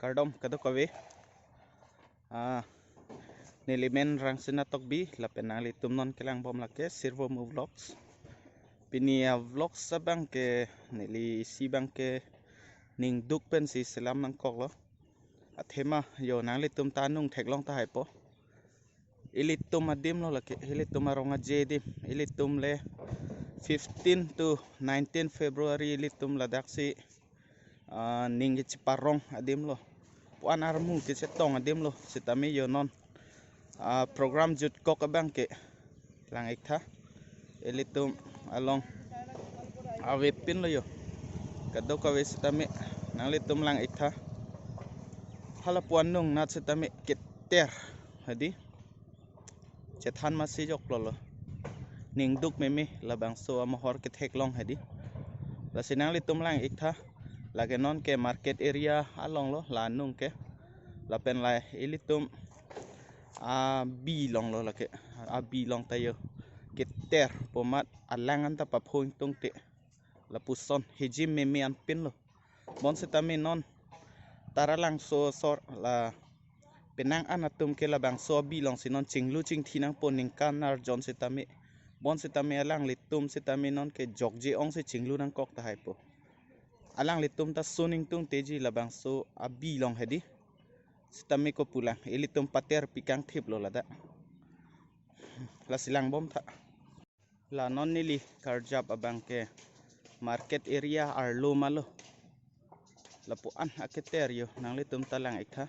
kardom kado kawe nilimen rang sinatok bi lapenang litum non kelang bom lake Sirvomu Vlogs pinia vlogs sabang ke nili sibang ke ning duk pen si selam nang kok lo athema yo nang litum tanung theklong ta hai po ilitum adim lo lake ilitum aronga jedim ilitum le 15 to 19 February ilitum ladak si ning ciparong adim lo puan armu ke setong adim lo sitami yo non program jut kok abang ke lang ikha ilitum along awepin lo yo kado kawe sitami nang litum lang ikha hala puan nung nat sitami keter hadi cethan masih jok lo ning duk meme labang so amahor ke theklong hadi lasinang litum lang ikha lage non ke market area along lo lanung ke lapen lai ilitum bilong lo lake bilong tayo keter pomat alangan ta paphoing tung te lapuson hejim meme anpin lo bon setami non taralang so sor la penang anatum ke labang so bilong sinon chinglu ching thinang poning kanar jon setami bon setami alang litum setami non ke jokje ong se chinglu nang kok ta hai po alang litum ta suning tung teji labang so bilong hedi setami ko pulang ilitum pater pikang thip lo lada la silang bom tha la non nili karjap abang ke market area arlo malo Lapu-an aketer yo nang litum talang ikha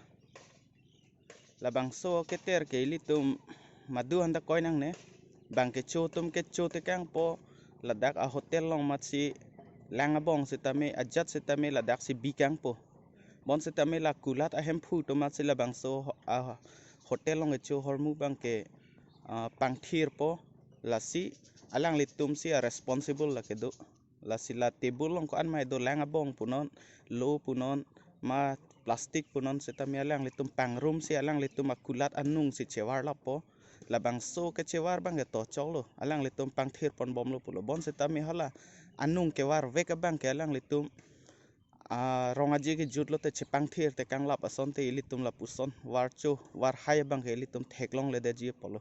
labang so keter ke ilitum madu handa koy nang ne bang ke chotum ke chote kang po ladak a hotel long mat si langabong sitame ajat sitame ladak si bikang po bon sitame la kulat ahem phu to mat si labang so hotel long echo hormu bang ke pangthir po lasi alang litum si responsible la kedo lasi la tebul long ko an mai do langabong punon lo punon ma plastik punon sitame alang litum pangrum si alang litum akulat anung si cewar lapo labang so ke cewar bang ke to cholo alang litum pangthir pon bom lo pulo bon sitame hala anung ke war vek bang ke alang litum rongaji ke jutlo te chepang thir te kang lap ason te ilitum lapuson war cho war hai bang ke ilitum theklong le de ji polo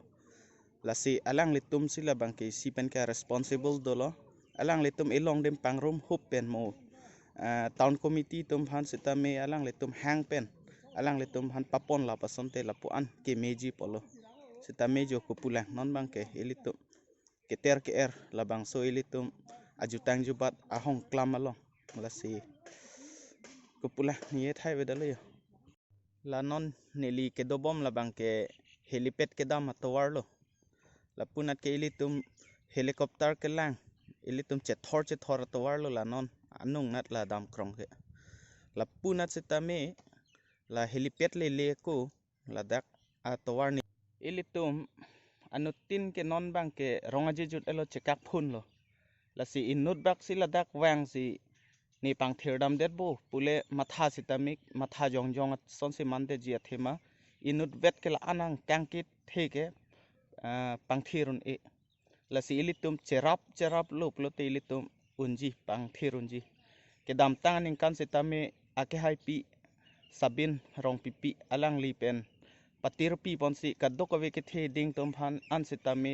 lasi alang litum sila bang ke si pen ke responsible dolo alang litum ilong dem pangrum hup pen mo town committee tum han sitame alang litum hang pen alang litum han papon la pason te Lapu-an ke meji polo sitame jo kupulang non bang ke ilitum keter ke labang so ilitum ajutang jubat ahong klam along lasi kupulang niye thai wedalo yo la non neli ke dobom labang ke helipad ke dam atowar lo lapunat ke ilitum helicopter ke lang ilitum chethor atowar lo la non anung nat la dam krong ke lapunat sitame la helipad le ko ladak atowar ni ilitum anutin ke non bang ke rongaji jut elo cekak phun lo lasi inut bak si ladak wang si ni pang thirdam det bo pule matha sitamik matha jongjong son si mande ji athema inut vet ke la anang kangkit theke pang thirun e lasi ilitum cerap lo plote ilitum unji pang thirunji ke dam tang ning kan sitame ake hai pi sabin rong pipi alang li pen patir pi ponsi kadok ave ke the ding tom phan an sitame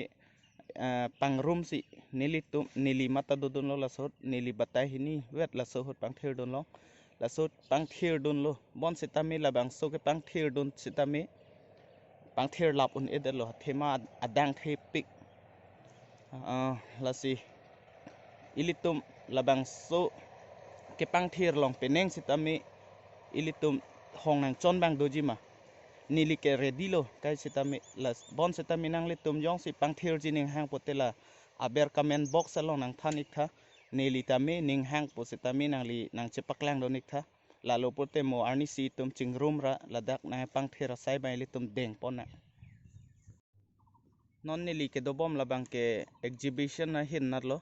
pangrum si nilitum nili mata dodon lo lasot nili batai hini wet lasot pangthir don lo lasot pangthir don lo bon sitame labang so ke pangthir don sitame pangthir lap un edel lo thema adang the pik lasi ilitum labang so ke pangthir long peneng sitame ilitum hong nang chon bang dojima nili ke ready lo kai sitame las bon sitame nang litum jong si pangthir jining hang potela aber comment box along nang thanik tha nili tame ning hang po sitame nang li nang chepaklang donik tha lalo pote mo arni si tum chingrum ra ladak na pangthir sai bai litum deng pona non nili ke dobom labang ke exhibition na hin narlo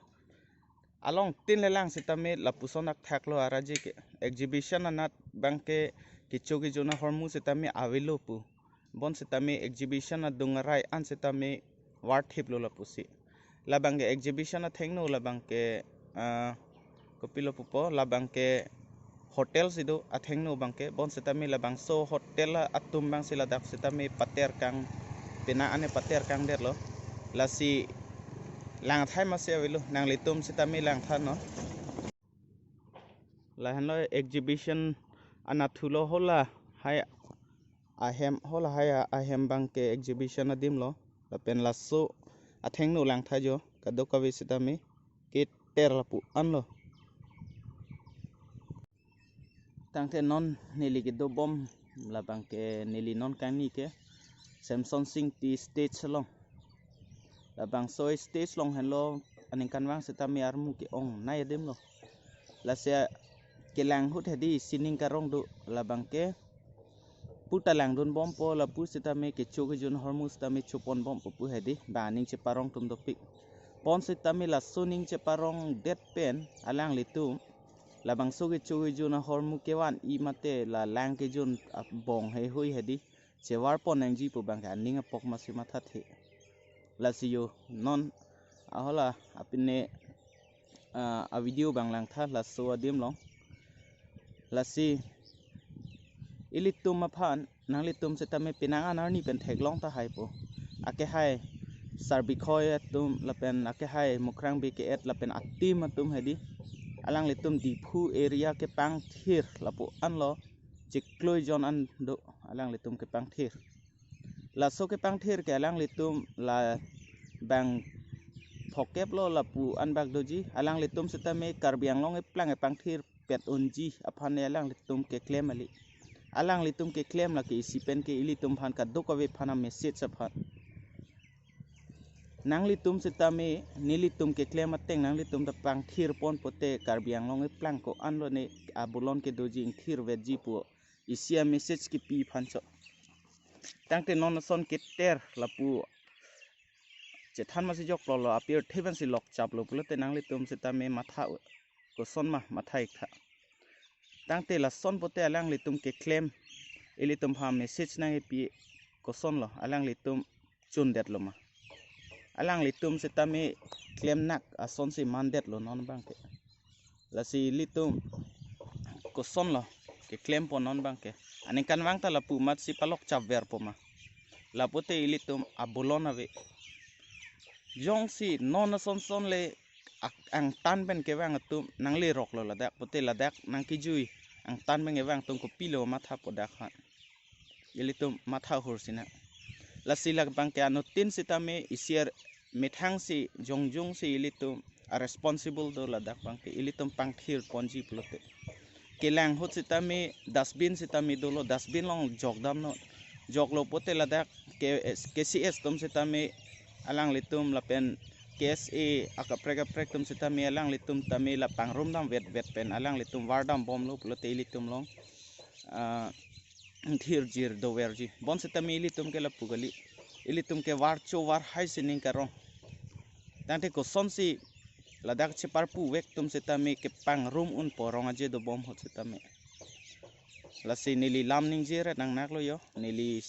along tin lelang sitame lapusonak thaklo araji ke exhibition anat bang ke kichu na hormu sitame avilo pu bon sitame exhibition na dungarai an sitame war thip lo lapusi labang ke exhibition na thengno labang ke kopilo pupo labang ke hotel sido atheng no bangke bon setami la bangso hotel la atum bang sila dak setami pater kang pina ane pater kang der lo la si lang thai ma se wilu nang litum setami lang than no la han lo exhibition anathulo hola hai ahem hola hai ahem bangke exhibition adim lo la pen la so atheng no lang thai jo kado kawi setami ke ter lapu an lo tangte non nili ke do bom la bangke nili non kang ni ke samsung sing ti stage long la bang so stage long han lo aning kan wang setami armu ke ong nai dem lo la se ke lang hut hedi sining karong do la bangke puta lang don bom po la pu setami ke chu ke jun hormus tami chupon bom pu hedi ba ning che parong tum do pik pon setami la suning che parong dead pen alang litum la bang so ke chu ke jun hormu ke wan I mate la lang ke jun bong he hui hedi che war pon nangji pu bang ka ning pok masi matha the la siyo non ahola apine a video bang lang tha la so adim long la si ilitum maphan nang litum setame pinang anar ni pen thek long ta hai po ake hai sarbi khoi tum la pen ake hai mukrang bi ke et la pen atim tum hedi alang litum di phu area ke pang thir lapu an lo chikloi jon an do alang litum ke pang thir la so ke pang thir ke alang litum la bang phokep lo lapu an bak doji alang litum setame karbiang long e plang e pang thir pet unji aphan alang litum ke claim ali alang litum ke claim la ke isipen ke ilitum phan ka do kawe phana message aphan nang litum setame nilitum ke claim ateng nang litum da pang thir pon pote karbiang long e plang ko an lo ne abulon ke doji ing thir veji pu isia message ki pi phan cho tangte non son ke ter lapu che than ma si jok lo appear theban si lok chap lo pulote nang litum setame matha ko son ma matha ikha tangte la son pote alang litum ke claim ilitum ha message nang e pi ko son lo alang litum chun det lo ma alang litum setame claim nak a son si mandet lo non bangke la si litum ko son lo ke claim po non bangke ani kan wang ta la pu mat si palok chap ver po ma la pote ilitum abulon ave jong si non son son le ang tan ben ke wang atum nang le rok lo la dak pote la dak nang ki jui ang tan ben ke wang tum ko pilo matha po dak han ilitum matha hur sina la silak bangke anu tin sitame isier methang si jongjung si ilitum a responsible do la dak bangke ilitum pangthir ponji plote kelang hot sitame dustbin sitame dolo dustbin long jogdam no joglo pote la dak ke KCS tum sitame alang litum la pen KSA akaprek tum sitame alang litum tame la pangrum dam vet pen alang litum wardam bom lo plote ilitum long thir jir do werji bon setami ilitum ke la pugali ilitum ke war cho war hai sining karong tante ko sonsi ladak che parpu wek tum setami ke pang room un porong aje do bom hot setami lasi nili lam ning jere nang nak lo yo nili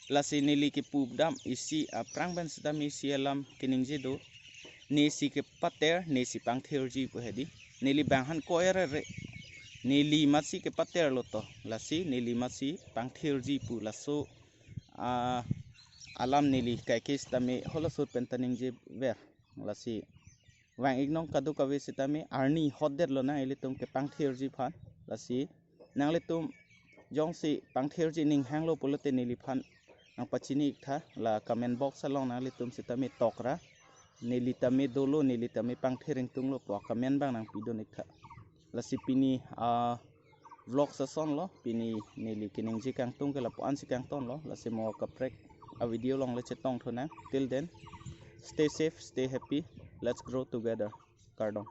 lasi nili ke pu dam isi aprang ban setami si alam kining je do ni si ke pater ni si pang thirji pu hedi nili bang han ko re nili masi ke pater lo to lasi nili masi pang thirji pu laso alam nili kai kes tami holo sur pentaning je ver lasi wang ignong kadu kawe sitami arni hodder lo na ilitum ke pang thirji phan lasi nang litum jong si pang thirji ning hang lo pulote nili phan nang pachini tha la comment box salong nang litum sitami tokra nili tami dolo nili tami pang thiring tung lo po comment bang nang pidonik tha lasi pini vlog sa son lo pini nili kining ji kang tung ke la po an si kang ton lo lasi mo ka prek a video long le chetong thona till then stay safe stay happy let's grow together kardong